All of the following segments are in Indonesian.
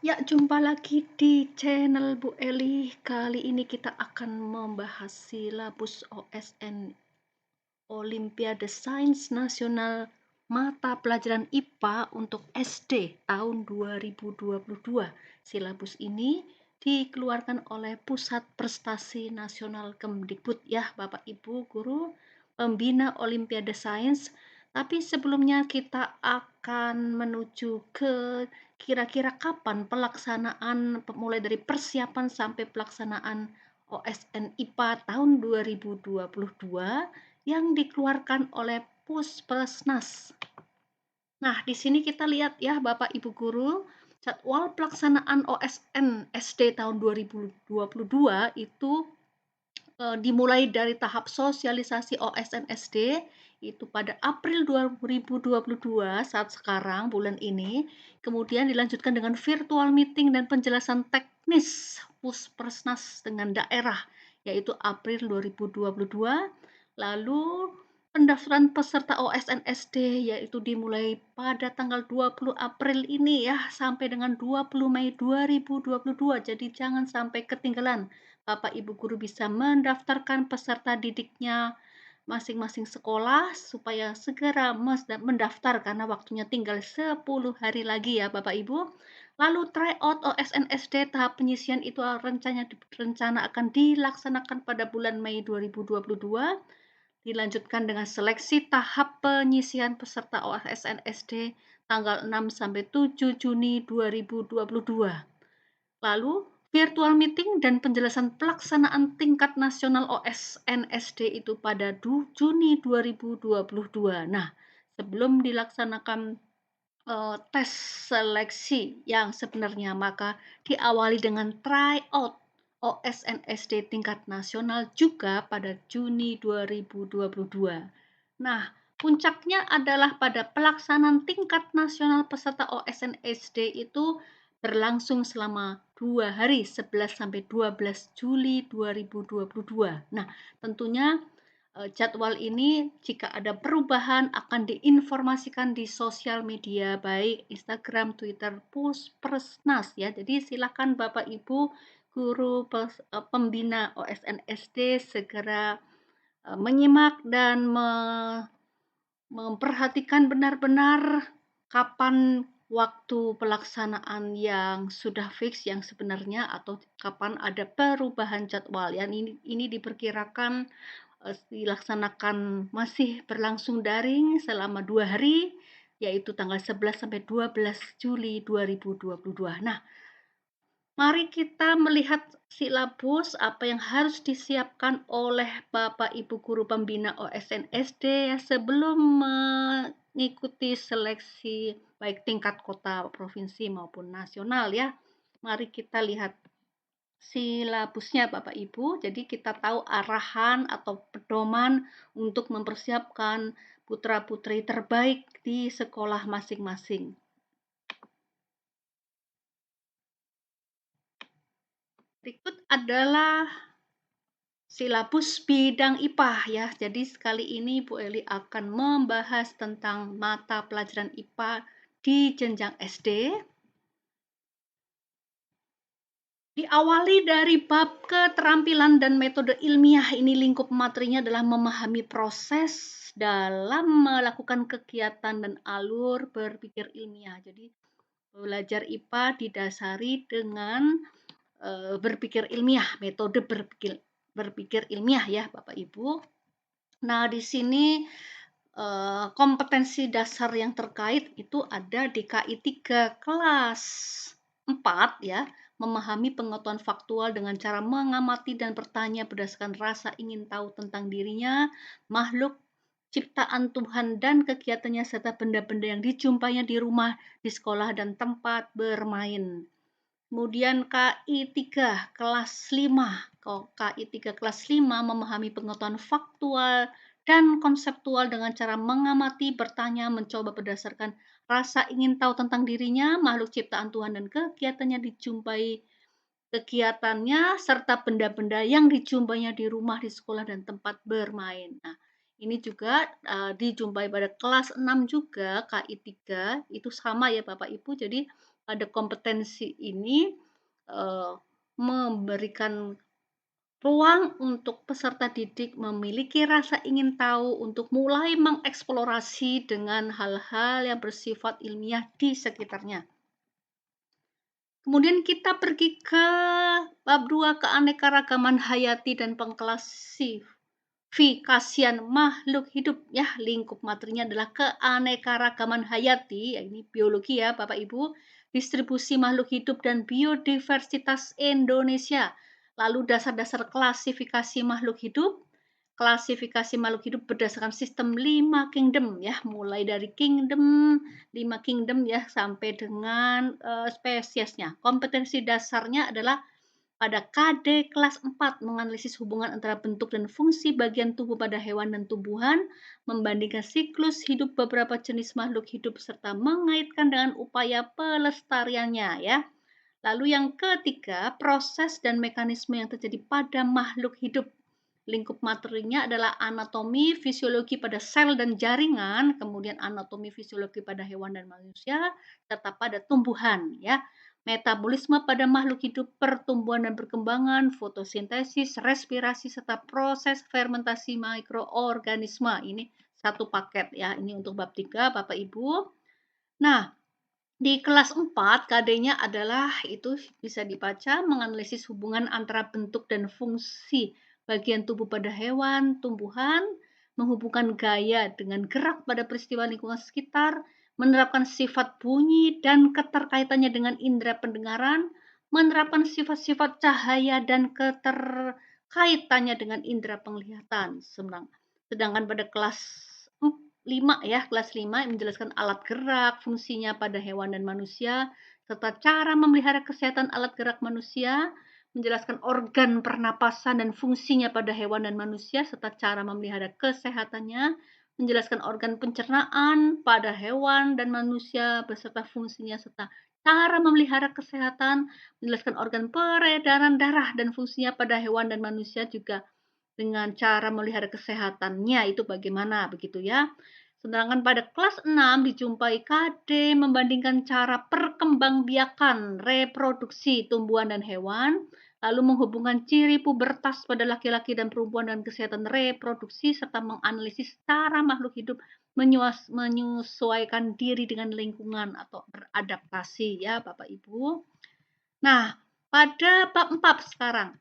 Ya, jumpa lagi di channel Bu Eli. Kali ini kita akan membahas silabus OSN Olimpiade Sains Nasional mata pelajaran IPA untuk SD tahun 2022. Silabus ini dikeluarkan oleh Pusat Prestasi Nasional Kemdikbud ya, Bapak Ibu guru pembina Olimpiade Sains. Tapi sebelumnya kita akan menuju ke kira-kira kapan pelaksanaan mulai dari persiapan sampai pelaksanaan OSN IPA tahun 2022 yang dikeluarkan oleh Puspesnas. Nah, di sini kita lihat ya Bapak Ibu guru, jadwal pelaksanaan OSN SD tahun 2022 itu dimulai dari tahap sosialisasi OSN SD itu pada April 2022 saat sekarang bulan ini, kemudian dilanjutkan dengan virtual meeting dan penjelasan teknis Puspesnas dengan daerah yaitu April 2022. Lalu pendaftaran peserta OSN SD yaitu dimulai pada tanggal 20 April ini ya sampai dengan 20 Mei 2022. Jadi jangan sampai ketinggalan. Bapak Ibu guru bisa mendaftarkan peserta didiknya masing-masing sekolah supaya segera mendaftar karena waktunya tinggal 10 hari lagi ya Bapak Ibu. Lalu tryout OSN SD tahap penyisian itu rencana akan dilaksanakan pada bulan Mei 2022. Dilanjutkan dengan seleksi tahap penyisian peserta OSN SD tanggal 6 sampai 7 Juni 2022. Lalu virtual meeting dan penjelasan pelaksanaan tingkat nasional OSN SD itu pada Juni 2022. Nah, sebelum dilaksanakan tes seleksi yang sebenarnya maka diawali dengan tryout OSN SD tingkat nasional juga pada Juni 2022. Nah, puncaknya adalah pada pelaksanaan tingkat nasional peserta OSN SD itu berlangsung selama 2 hari 11 sampai 12 Juli 2022. Nah, tentunya jadwal ini jika ada perubahan akan diinformasikan di sosial media baik Instagram, Twitter, Puspesnas ya. Jadi silakan Bapak Ibu guru pembina OSN SD segera menyimak dan memperhatikan benar-benar kapan waktu pelaksanaan yang sudah fix yang sebenarnya atau kapan ada perubahan jadwal. Yang ini diperkirakan dilaksanakan masih berlangsung daring selama 2 hari, yaitu tanggal 11 sampai 12 Juli 2022. Nah, mari kita melihat silabus apa yang harus disiapkan oleh Bapak Ibu guru pembina OSN SD sebelum mengikuti seleksi baik tingkat kota, provinsi maupun nasional ya. Mari kita lihat silabusnya Bapak Ibu. Jadi kita tahu arahan atau pedoman untuk mempersiapkan putra-putri terbaik di sekolah masing-masing. Berikut adalah silabus bidang IPA ya. Jadi sekali ini Bu Eli akan membahas tentang mata pelajaran IPA di jenjang SD. Diawali dari bab keterampilan dan metode ilmiah, ini lingkup materinya adalah memahami proses dalam melakukan kegiatan dan alur berpikir ilmiah. Jadi belajar IPA didasari dengan berpikir ilmiah, metode berpikir ilmiah ya Bapak Ibu. Nah, di sini kompetensi dasar yang terkait itu ada di KI 3 kelas 4 ya, memahami pengetahuan faktual dengan cara mengamati dan bertanya berdasarkan rasa ingin tahu tentang dirinya, makhluk ciptaan Tuhan dan kegiatannya serta benda-benda yang dijumpainya di rumah, di sekolah dan tempat bermain. Kemudian KI 3 kelas 5. KI 3 kelas 5 memahami pengetahuan faktual dan konseptual dengan cara mengamati, bertanya, mencoba berdasarkan rasa ingin tahu tentang dirinya, makhluk ciptaan Tuhan dan kegiatannya dijumpai kegiatannya serta benda-benda yang dijumpainya di rumah, di sekolah dan tempat bermain. Nah, ini juga dijumpai pada kelas 6 juga KI 3 itu sama ya Bapak Ibu. Jadi pada kompetensi ini, memberikan ruang untuk peserta didik memiliki rasa ingin tahu untuk mulai mengeksplorasi dengan hal-hal yang bersifat ilmiah di sekitarnya. Kemudian kita pergi ke bab 2, keanekaragaman hayati dan pengklasifikasian makhluk hidup ya. Lingkup materinya adalah keanekaragaman hayati, ya ini biologi ya Bapak Ibu, distribusi makhluk hidup dan biodiversitas Indonesia. Lalu dasar-dasar klasifikasi makhluk hidup. Klasifikasi makhluk hidup berdasarkan sistem 5 kingdom ya, mulai dari kingdom 5 kingdom ya sampai dengan spesiesnya. Kompetensi dasarnya adalah pada KD kelas 4 menganalisis hubungan antara bentuk dan fungsi bagian tubuh pada hewan dan tumbuhan, membandingkan siklus hidup beberapa jenis makhluk hidup serta mengaitkan dengan upaya pelestariannya ya. Lalu yang ketiga, proses dan mekanisme yang terjadi pada makhluk hidup. Lingkup materinya adalah anatomi, fisiologi pada sel dan jaringan, kemudian anatomi fisiologi pada hewan dan manusia, serta pada tumbuhan ya. Metabolisme pada makhluk hidup, pertumbuhan dan perkembangan, fotosintesis, respirasi, serta proses fermentasi mikroorganisme. Ini satu paket ya, ini untuk bab 3 Bapak Ibu. Nah, di kelas 4 KD-nya adalah itu bisa dibaca menganalisis hubungan antara bentuk dan fungsi bagian tubuh pada hewan, tumbuhan, menghubungkan gaya dengan gerak pada peristiwa lingkungan sekitar, menerapkan sifat bunyi dan keterkaitannya dengan indera pendengaran, menerapkan sifat-sifat cahaya dan keterkaitannya dengan indera penglihatan. Sedangkan pada kelas 5 ya, kelas 5 menjelaskan alat gerak, fungsinya pada hewan dan manusia, serta cara memelihara kesehatan alat gerak manusia, menjelaskan organ pernapasan dan fungsinya pada hewan dan manusia, serta cara memelihara kesehatannya, menjelaskan organ pencernaan pada hewan dan manusia beserta fungsinya, serta cara memelihara kesehatan, menjelaskan organ peredaran darah dan fungsinya pada hewan dan manusia juga dengan cara memelihara kesehatannya itu bagaimana begitu ya. Sedangkan pada kelas 6 dijumpai KD membandingkan cara perkembangbiakan reproduksi tumbuhan dan hewan, lalu menghubungkan ciri pubertas pada laki-laki dan perempuan dan kesehatan reproduksi, serta menganalisis cara makhluk hidup menyesuaikan diri dengan lingkungan atau beradaptasi ya Bapak Ibu. Nah, pada bab 4 sekarang.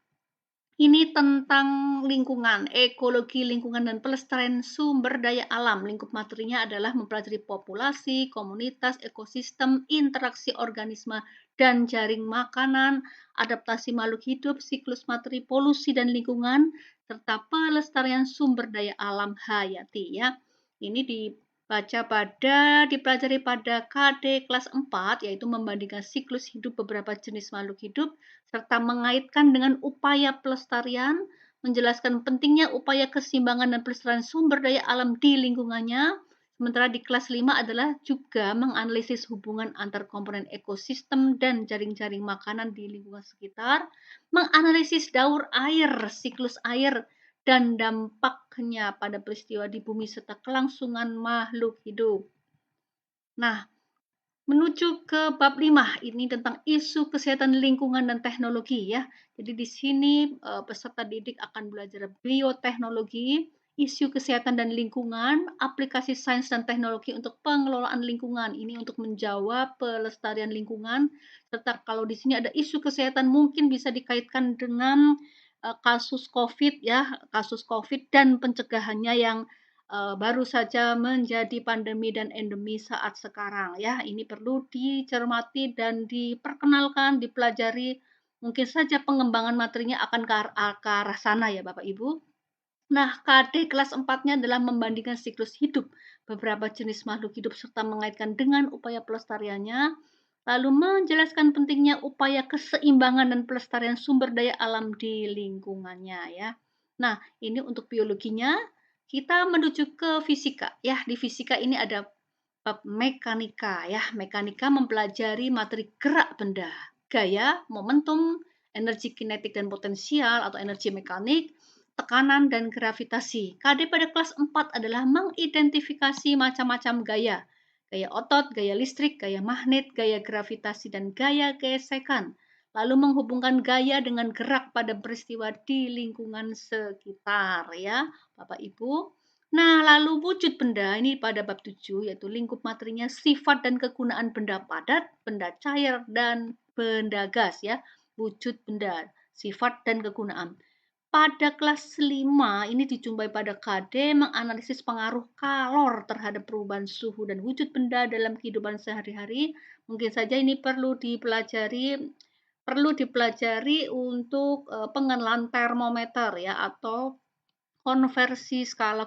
Ini tentang lingkungan, ekologi lingkungan dan pelestarian sumber daya alam. Lingkup materinya adalah mempelajari populasi, komunitas, ekosistem, interaksi organisme dan jaring makanan, adaptasi makhluk hidup, siklus materi, polusi dan lingkungan, serta pelestarian sumber daya alam hayati ya. Ini dipelajari pada KD kelas 4 yaitu membandingkan siklus hidup beberapa jenis makhluk hidup serta mengaitkan dengan upaya pelestarian, menjelaskan pentingnya upaya keseimbangan dan pelestarian sumber daya alam di lingkungannya. Sementara di kelas 5 adalah juga menganalisis hubungan antar komponen ekosistem dan jaring-jaring makanan di lingkungan sekitar, menganalisis daur air, siklus air, dan dampaknya pada peristiwa di bumi serta kelangsungan makhluk hidup. Nah, menuju ke bab 5, ini tentang isu kesehatan lingkungan dan teknologi ya. Jadi di sini peserta didik akan belajar bioteknologi, isu kesehatan dan lingkungan, aplikasi sains dan teknologi untuk pengelolaan lingkungan. Ini untuk menjawab pelestarian lingkungan, serta kalau di sini ada isu kesehatan mungkin bisa dikaitkan dengan kasus COVID ya, kasus COVID dan pencegahannya yang baru saja menjadi pandemi dan endemi saat sekarang ya. Ini perlu dicermati dan diperkenalkan, dipelajari. Mungkin saja pengembangan materinya akan ke arah sana ya Bapak Ibu. Nah, KD kelas 4-nya adalah membandingkan siklus hidup beberapa jenis makhluk hidup serta mengaitkan dengan upaya pelestariannya, lalu menjelaskan pentingnya upaya keseimbangan dan pelestarian sumber daya alam di lingkungannya ya. Nah, ini untuk biologinya. Kita menuju ke fisika ya. Di fisika ini ada bab mekanika ya. Mekanika mempelajari materi gerak benda, gaya, momentum, energi kinetik dan potensial atau energi mekanik, tekanan dan gravitasi. KD pada kelas 4 adalah mengidentifikasi macam-macam gaya. gaya otot, gaya listrik, gaya magnet, gaya gravitasi, dan gaya gesekan. Lalu menghubungkan gaya dengan gerak pada peristiwa di lingkungan sekitar ya, Bapak Ibu. Nah, lalu wujud benda ini pada bab 7 yaitu lingkup materinya sifat dan kegunaan benda padat, benda cair, dan benda gas ya. Wujud benda, sifat dan kegunaan. Pada kelas 5 ini dijumpai pada KD menganalisis pengaruh kalor terhadap perubahan suhu dan wujud benda dalam kehidupan sehari-hari. Mungkin saja ini perlu dipelajari untuk pengenalan termometer ya atau konversi skala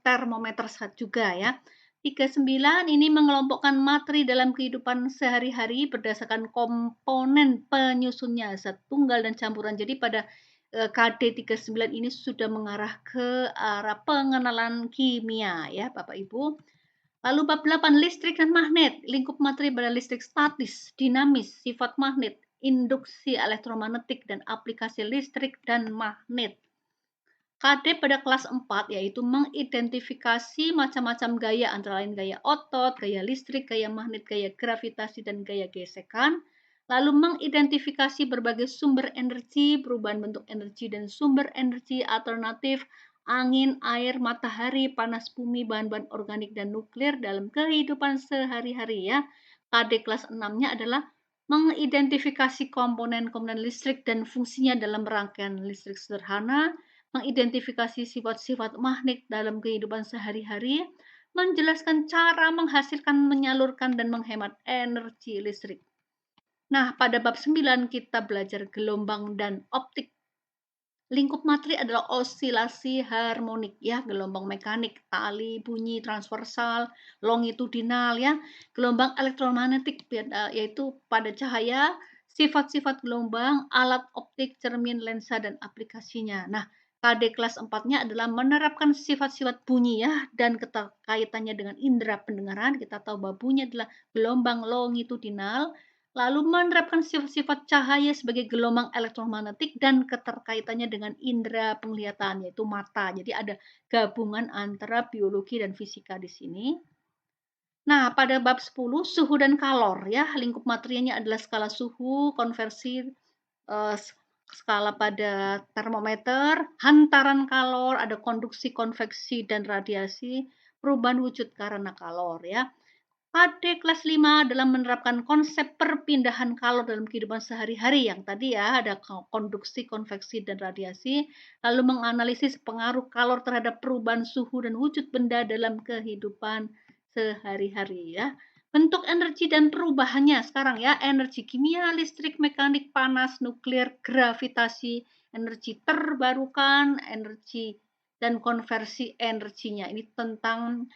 termometer juga ya. 39 ini mengelompokkan materi dalam kehidupan sehari-hari berdasarkan komponen penyusunnya, zat tunggal dan campuran. Jadi pada KD 39 ini sudah mengarah ke arah pengenalan kimia ya Bapak Ibu. Lalu bab 8 listrik dan magnet, lingkup materi pada listrik statis, dinamis, sifat magnet, induksi elektromagnetik dan aplikasi listrik dan magnet. KD pada kelas 4 yaitu mengidentifikasi macam-macam gaya antara lain gaya otot, gaya listrik, gaya magnet, gaya gravitasi, dan gaya gesekan. Lalu mengidentifikasi berbagai sumber energi, perubahan bentuk energi dan sumber energi alternatif, angin, air, matahari, panas bumi, bahan-bahan organik dan nuklir dalam kehidupan sehari-hari ya. KD kelas 6-nya adalah mengidentifikasi komponen-komponen listrik dan fungsinya dalam rangkaian listrik sederhana, mengidentifikasi sifat-sifat magnet dalam kehidupan sehari-hari, menjelaskan cara menghasilkan, menyalurkan, dan menghemat energi listrik. Nah, pada bab 9 kita belajar gelombang dan optik. Lingkup materi adalah osilasi harmonik ya, gelombang mekanik, tali, bunyi, transversal, longitudinal ya. Gelombang elektromagnetik yaitu pada cahaya, sifat-sifat gelombang, alat optik, cermin, lensa, dan aplikasinya. Nah, KD kelas 4-nya adalah menerapkan sifat-sifat bunyi ya dan keterkaitannya dengan indera pendengaran. Kita tahu bahwa bunyi adalah gelombang longitudinal, lalu menerapkan sifat-sifat cahaya sebagai gelombang elektromagnetik dan keterkaitannya dengan indera penglihatan yaitu mata. Jadi ada gabungan antara biologi dan fisika di sini. Nah, pada bab 10 suhu dan kalor ya, lingkup materinya adalah skala suhu, konversi skala pada termometer, hantaran kalor, ada konduksi, konveksi, dan radiasi, perubahan wujud karena kalor ya. KD kelas 5 dalam menerapkan konsep perpindahan kalor dalam kehidupan sehari-hari yang tadi ya ada konduksi, konveksi, dan radiasi, lalu menganalisis pengaruh kalor terhadap perubahan suhu dan wujud benda dalam kehidupan sehari-hari ya. Bentuk energi dan perubahannya sekarang ya, energi kimia, listrik, mekanik, panas, nuklir, gravitasi, energi terbarukan, energi dan konversi energinya. Ini tentang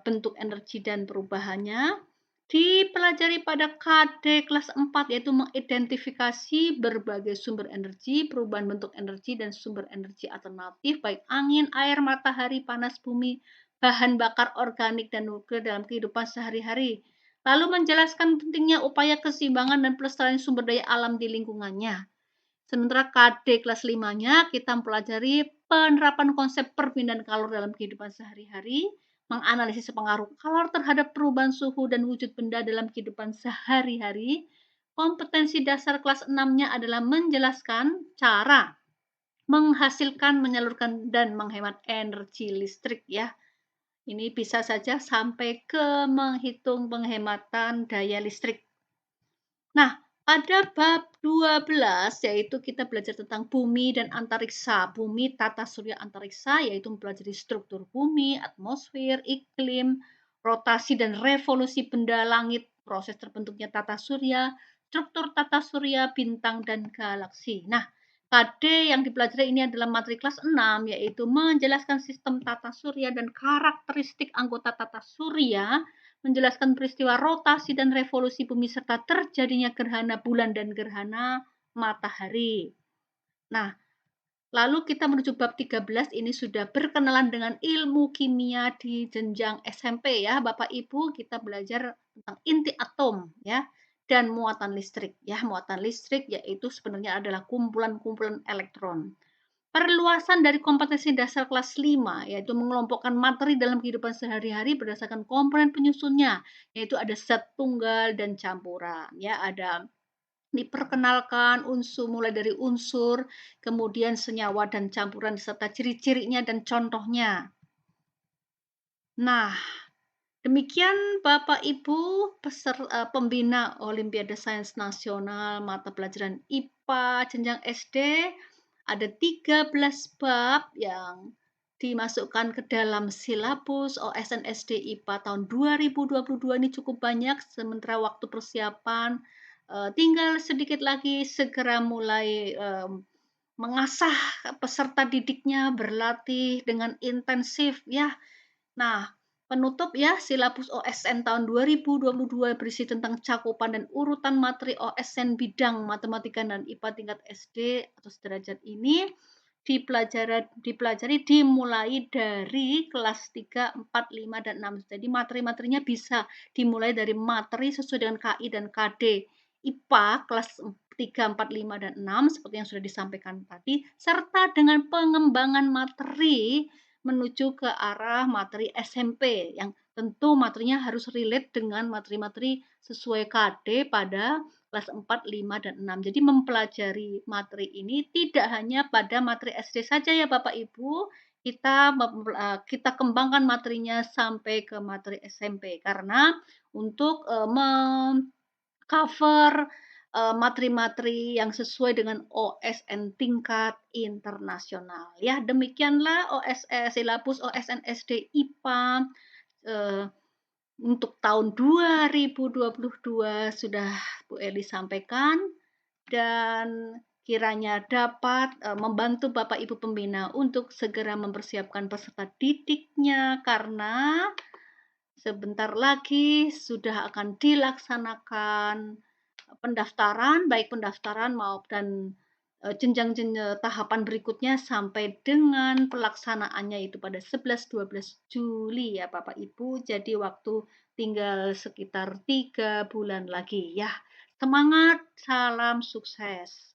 bentuk energi dan perubahannya. Dipelajari pada KD kelas 4 yaitu mengidentifikasi berbagai sumber energi, perubahan bentuk energi dan sumber energi alternatif baik angin, air, matahari, panas bumi, bahan bakar organik dan nuklir dalam kehidupan sehari-hari. Lalu menjelaskan pentingnya upaya keseimbangan dan pelestarian sumber daya alam di lingkungannya. Sementara KD kelas 5-nya kita mempelajari penerapan konsep perpindahan kalor dalam kehidupan sehari-hari, menganalisis pengaruh kalor terhadap perubahan suhu dan wujud benda dalam kehidupan sehari-hari. Kompetensi dasar kelas 6-nya adalah menjelaskan cara menghasilkan, menyalurkan, dan menghemat energi listrik ya. Ini bisa saja sampai ke menghitung penghematan daya listrik. Nah, pada bab 12 yaitu kita belajar tentang bumi dan antariksa. Bumi, tata surya, antariksa yaitu mempelajari struktur bumi, atmosfer, iklim, rotasi dan revolusi benda langit, proses terbentuknya tata surya, struktur tata surya, bintang dan galaksi. Nah, KD yang dipelajari ini adalah materi kelas 6 yaitu menjelaskan sistem tata surya dan karakteristik anggota tata surya, menjelaskan peristiwa rotasi dan revolusi bumi serta terjadinya gerhana bulan dan gerhana matahari. Nah, lalu kita menuju bab 13 ini sudah berkenalan dengan ilmu kimia di jenjang SMP ya, Bapak Ibu, kita belajar tentang inti atom ya dan muatan listrik ya. Muatan listrik yaitu sebenarnya adalah kumpulan-kumpulan elektron. Perluasan dari kompetensi dasar kelas 5, yaitu mengelompokkan materi dalam kehidupan sehari-hari berdasarkan komponen penyusunnya, yaitu ada zat tunggal dan campuran, ya, ada diperkenalkan unsur mulai dari unsur, kemudian senyawa dan campuran serta ciri-cirinya dan contohnya. Nah, demikian Bapak Ibu pembina Olimpiade Sains Nasional mata pelajaran IPA jenjang SD, ada 13 bab yang dimasukkan ke dalam silabus OSN SD IPA tahun 2022 ini cukup banyak, sementara waktu persiapan, tinggal sedikit lagi segera mulai, mengasah peserta didiknya berlatih dengan intensif ya. Nah, penutup ya, silabus OSN tahun 2022 berisi tentang cakupan dan urutan materi OSN bidang matematika dan IPA tingkat SD atau sederajat ini dipelajari dimulai dari kelas 3, 4, 5, dan 6. Jadi materi-materinya bisa dimulai dari materi sesuai dengan KI dan KD IPA kelas 3, 4, 5, dan 6 seperti yang sudah disampaikan tadi, serta dengan pengembangan materi menuju ke arah materi SMP yang tentu materinya harus relate dengan materi-materi sesuai KD pada kelas 4, 5, dan 6. Jadi mempelajari materi ini tidak hanya pada materi SD saja ya Bapak Ibu, kita kembangkan materinya sampai ke materi SMP karena untuk, cover materi-materi yang sesuai dengan OSN tingkat internasional. Ya, demikianlah silabus OSN SD IPA eh, untuk tahun 2022 sudah Bu Eli sampaikan dan kiranya dapat membantu Bapak Ibu pembina untuk segera mempersiapkan peserta didiknya karena sebentar lagi sudah akan dilaksanakan pendaftaran, baik pendaftaran maupun jenjang-jenjang tahapan berikutnya sampai dengan pelaksanaannya itu pada 11-12 Juli ya Bapak Ibu. Jadi waktu tinggal sekitar 3 bulan lagi ya. Semangat, salam sukses.